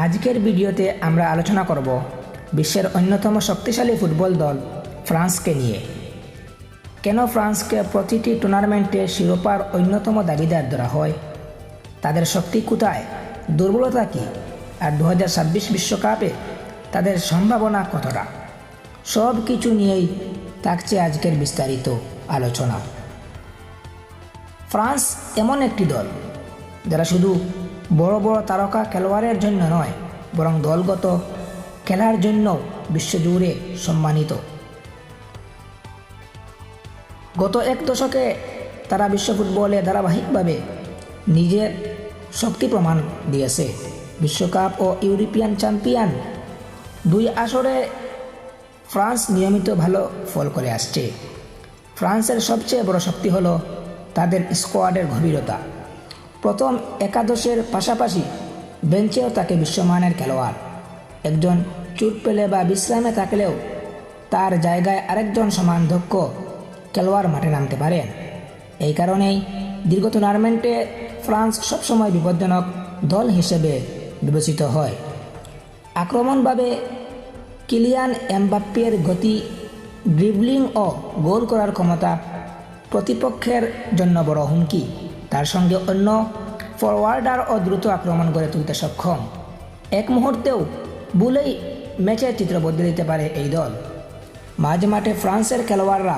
আজকের ভিডিওতে আমরা আলোচনা করব বিশ্বের অন্যতম শক্তিশালী ফুটবল দল ফ্রান্সকে নিয়ে। কেন ফ্রান্সকে প্রতিটি টুর্নামেন্টে শিরোপার অন্যতম দাবিদার ধরা হয়, তাদের শক্তি কোথায়, দুর্বলতা কী, আর 2026 বিশ্বকাপে তাদের সম্ভাবনা কতটা, সব কিছু নিয়েই থাকছে আজকের বিস্তারিত আলোচনা। ফ্রান্স এমন একটি দল যারা শুধু বড় বড় তারকা খেলোয়াড়ের জন্য নয়, বরং দলগত খেলার জন্য বিশ্বজুড়ে সম্মানিত। গত এক দশকে তারা বিশ্ব ফুটবলে ধারাবাহিকভাবে নিজের শক্তি প্রমাণ দিয়েছে। বিশ্বকাপ ও ইউরোপিয়ান চ্যাম্পিয়ন দুই আসরে ফ্রান্স নিয়মিত ভালো ফল করে আসছে। ফ্রান্সের সবচেয়ে বড় শক্তি হলো তাদের স্কোয়াডের গভীরতা। প্রথম একাদশের পাশাপাশি বেঞ্চেও থাকে বিশ্বমানের খেলোয়াড়। একজন চোট পেলে বা বিশ্রামে থাকলেও তার জায়গায় আরেকজন সমান দক্ষ খেলোয়াড় মাঠে নামতে পারেন। এই কারণেই দীর্ঘ টুর্নামেন্টে ফ্রান্স সবসময় বিপজ্জনক দল হিসেবে বিবেচিত হয়। আক্রমণভাবে কিলিয়ান এমবাপ্পের গতি, ড্রিবলিং ও গোল করার ক্ষমতা প্রতিপক্ষের জন্য বড় হুমকি। তার সঙ্গে অন্য ফরওয়ার্ডারও দ্রুত আক্রমণ গড়ে তুলতে সক্ষম। এক মুহূর্তেও ভুলেই ম্যাচের চিত্র বদলে দিতে পারে এই দল। মাঝে মাঠে ফ্রান্সের খেলোয়াড়রা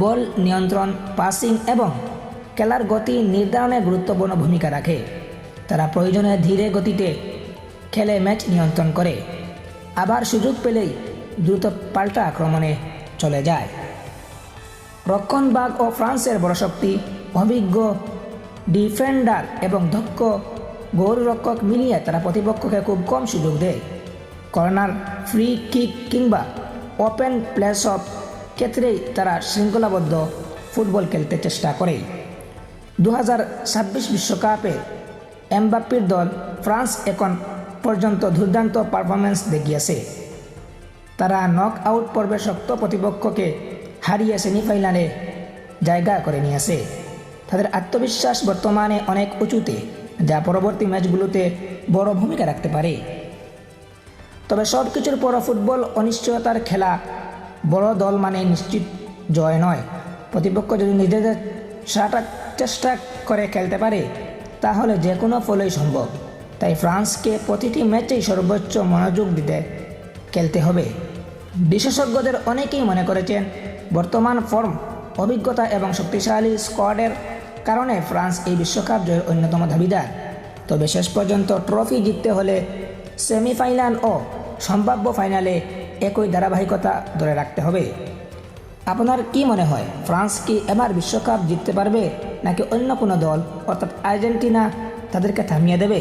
বল নিয়ন্ত্রণ, পাসিং এবং খেলার গতি নির্ধারণে গুরুত্বপূর্ণ ভূমিকা রাখে। তারা প্রয়োজনে ধীরে গতিতে খেলে ম্যাচ নিয়ন্ত্রণ করে, আবার সুযোগ পেলেই দ্রুত পাল্টা আক্রমণে চলে যায়। রক্ষণভাগ ও ফ্রান্সের বড় শক্তি অভিজ্ঞ ডিফেন্ডার এবং দক্ষ গোলরক্ষক মিলিয়ে তারা প্রতিপক্ষকে খুব কম সুযোগ দেয়। কর্নার, ফ্রি কিক কিংবা ওপেন প্লে সব ক্ষেত্রেই তারা শৃঙ্খলাবদ্ধ ফুটবল খেলতে চেষ্টা করে। 2026 বিশ্বকাপে এমবাপ্পের দল ফ্রান্স এখন পর্যন্ত দুর্দান্ত পারফরমেন্স দেখিয়েছে। তারা নক আউট পর্বে শক্ত প্রতিপক্ষকে হারিয়ে সেমিফাইনালে জায়গা করে নিয়েছে। তাদের আত্মবিশ্বাস বর্তমানে অনেক উঁচুতে, যা পরবর্তী ম্যাচগুলোতে বড় ভূমিকা রাখতে পারে। তবে সব কিছুর পর ফুটবল অনিশ্চয়তার খেলা। বড় দল মানে নিশ্চিত জয় নয়। প্রতিপক্ষ যদি নিজেদের সারাটা চেষ্টা করে খেলতে পারে, তাহলে যে কোনো ফলই সম্ভব। তাই ফ্রান্সকে প্রতিটি ম্যাচেই সর্বোচ্চ মনোযোগ দিতে খেলতে হবে। বিশেষজ্ঞদের অনেকেই মনে করেছেন বর্তমান ফর্ম, অভিজ্ঞতা এবং শক্তিশালী স্কোয়াডের কারণে ফ্রান্স এই বিশ্বকাপ জয়ের অন্যতম দাবিদার। তবে শেষ পর্যন্ত ট্রফি জিততে হলে সেমিফাইনাল ও সম্ভাব্য ফাইনালে একই ধারাবাহিকতা ধরে রাখতে হবে। আপনার কি মনে হয়, ফ্রান্স কি এবার বিশ্বকাপ জিততে পারবে, নাকি অন্য কোনো দল অর্থাৎ আর্জেন্টিনা তাদেরকে থামিয়ে দেবে?